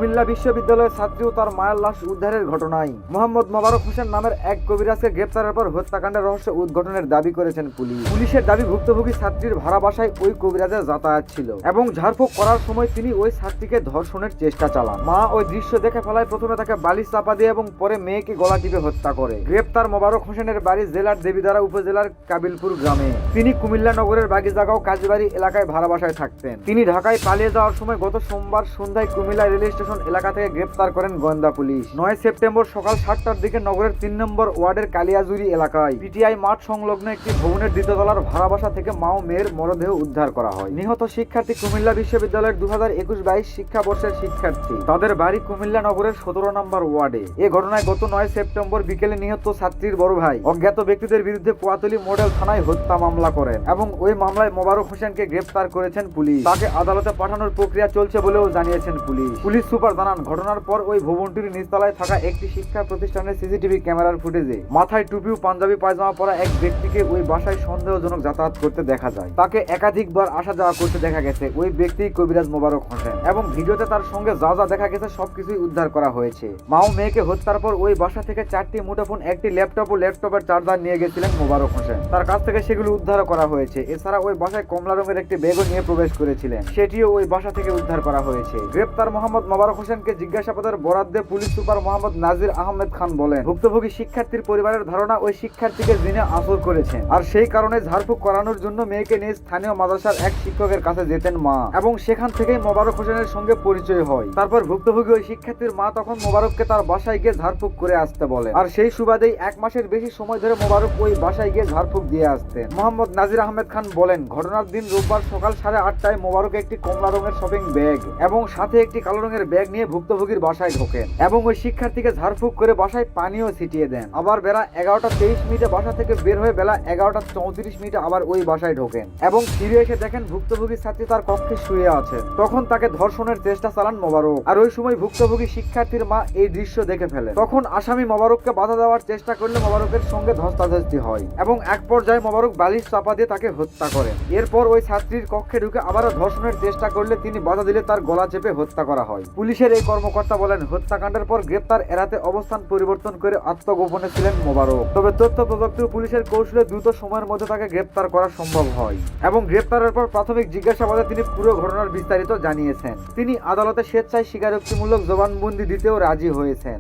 কুমিল্লা বিশ্ববিদ্যালয়ের ছাত্রী ও তার মায়ের লাশ উদ্ধারের ঘটনায় মোহাম্মদ মোবারক হোসেন নামের এক কবিরাজকে গ্রেপ্তারের পর হত্যাকাণ্ডের রহস্য উদ্ঘাটনের দাবি করেছেন পুলিশ। পুলিশের দাবি, ভুক্তভোগী ছাত্রীর ভাড়া বাসায় ওই কবিরাজের যাতায়াত ছিল এবং ঝাড়ফুঁক করার সময় তিনি ওই ছাত্রীকে ধর্ষণের চেষ্টা চালান। মা ওই দৃশ্য দেখে ফেলায় প্রথমে তাকে বালিশ চাপা দিয়ে এবং পরে মেয়েকে গলা টিপে হত্যা করে। গ্রেপ্তার মোবারক হোসেনের বাড়ি জেলার দেবিদারা উপজেলার কাবিলপুর গ্রামে। তিনি কুমিল্লা নগরের বাগিজাগাঁও কাজীবাড়ি এলাকায় ভাড়া বাসায় থাকতেন। তিনি ঢাকায় পালিয়ে যাওয়ার সময় গত সোমবার সন্ধ্যায় কুমিল্লা রেল স্টেশন এলাকা থেকে গ্রেপ্তার করেন গোয়েন্দা পুলিশ। 9 সেপ্টেম্বর সকাল 7টার দিকে নগরের 3 নম্বর ওয়ার্ডের কালিয়াজুরি এলাকায় পিটিআই মাঠ সংলগ্ন একটি ভবনের দ্বিতীয় তলার ভাড়া বাসা থেকে মা ও মেয়ের মরদেহ উদ্ধার করা হয়। নিহত শিক্ষার্থী কুমিল্লা বিশ্ববিদ্যালয়ের 2021-22 শিক্ষাবর্ষের শিক্ষার্থী। তাদের বাড়ি কুমিল্লা নগরের 17 নম্বর ওয়ার্ডে। এ ঘটনায় গত 9 সেপ্টেম্বর বিকেলে নিহত ছাত্রীর বড় ভাই অজ্ঞাত ব্যক্তিদের বিরুদ্ধে কোয়াতলী মডেল থানায় হত্যা মামলা করেন এবং ওই মামলায় মোবারক হোসেনকে গ্রেপ্তার করেছেন পুলিশ। তাকে আদালতে পাঠানোর প্রক্রিয়া চলছে বলেও জানিয়েছেন পুলিশ। পুলিশ সুপার জানান, ঘটনার পর ওই ভবনটির নিচতলায় থাকা একটি শিক্ষা প্রতিষ্ঠানের সিসিটিভি ক্যামেরার ফুটেজে মাথায় টুপি ও পাঞ্জাবি পায়জামা পরা এক ব্যক্তিকে ওই বাসায় সন্দেহজনক যাতায়াত করতে দেখা যায়। তাকে একাধিকবার আসা যাওয়া করতে দেখা গেছে। ওই ব্যক্তি কবিরাজ মোবারক হোসেন এবং ভিডিওতে তার সঙ্গে যা যা দেখা গেছে সবকিছুই উদ্ধার করা হয়েছে। মা ও মেয়েকে হত্যার পর ওই বাসা থেকে 4টি মুঠোফোন, একটি ল্যাপটপ ও ল্যাপটপের চার্জার নিয়ে গেছিলেন মোবারক হোসেন। তার কাছ থেকে সেগুলো উদ্ধার করা হয়েছে। এছাড়া ওই বাসায় কমলা রঙের একটি ব্যাগও নিয়ে প্রবেশ করেছিলেন, সেটিও ওই বাসা থেকে উদ্ধার করা হয়েছে। গ্রেপ্তার মোহাম্মদ মোবারক হোসেনকে জিজ্ঞাসাবাদের বরাত দিয়ে পুলিশ সুপার মোহাম্মদ নাজির আহমেদ খান বলেন, ভুক্তভোগী শিক্ষার্থীর পরিবারের ধারণা ওই শিক্ষার্থীকে জিনে আসর করেছেন, আর সেই কারণে ঝাড়ফুঁক করানোর জন্য মেয়েকে নিয়ে স্থানীয় মাদ্রাসার এক শিক্ষকের কাছে যেতেন মা এবং সেখান থেকেই মোবারক হোসেনের সঙ্গে পরিচয় হয়। তারপর ভুক্তভোগী ওই শিক্ষার্থীর মা তখন মোবারককে তার বাসায় গিয়ে ঝাড়ফুঁক করে আসতে বলে, আর সেই সুবাদেই 1 মাসের বেশি সময় ধরে মোবারক ওই বাসায় গিয়ে ঝাড়ফুঁক দিয়ে আসতেন। মোহাম্মদ নাজির আহমেদ খান বলেন, ঘটনার দিন রোববার সকাল 8:30টায় মোবারক একটি কমলা রঙের শপিং ব্যাগ এবং সাথে একটি কালো রঙের ব্যাগ নিয়ে ভুক্তভোগীর বাসায় ঢোকেন এবং ওই শিক্ষার্থীকে ঝাড়ফুঁক করে বাসায় পানিও ছিটিয়ে দেন। আবার বেলা 11:23 বাসা থেকে বের হয়ে বেলা 11:34 আবার ওই বাসায় ঢোকেন এবং ফিরে এসে দেখেন ভুক্তভোগী ছাত্রী তার কক্ষে শুয়ে আছেন। তখন তাকে ধর্ষণের চেষ্টা চালান মোবারক, আর ওই সময় ভুক্তভোগী শিক্ষার্থীর মা এই দৃশ্য দেখে ফেলে। তখন আসামি মোবারককে বাধা দেওয়ার চেষ্টা করলে মোবারকের সঙ্গে ধস্তাধস্তি হয় এবং এক পর্যায়ে মোবারক বালিশ চাপা দিয়ে তাকে হত্যা করেন। এরপর ওই ছাত্রীর কক্ষে ঢুকে আবারও ধর্ষণের চেষ্টা করলে তিনি বাধা দিলে তার গলা চেপে হত্যা করা হয়। পুলিশের এই কর্মকর্তা বলেন, হত্যাকাণ্ডের পর গ্রেপ্তার এড়াতে অবস্থান পরিবর্তন করে আত্মগোপনে ছিলেন মোবারক। তবে তথ্য প্রযুক্তি ও পুলিশের কৌশলে দ্রুত সময়ের মধ্যে তাকে গ্রেপ্তার করা সম্ভব হয় এবং গ্রেপ্তারের পর প্রাথমিক জিজ্ঞাসাবাদে তিনি পুরো ঘটনার বিস্তারিত জানিয়েছেন। তিনি আদালতে স্বেচ্ছায় স্বীকারোক্তিমূলক জবানবন্দি দিতেও রাজি হয়েছেন।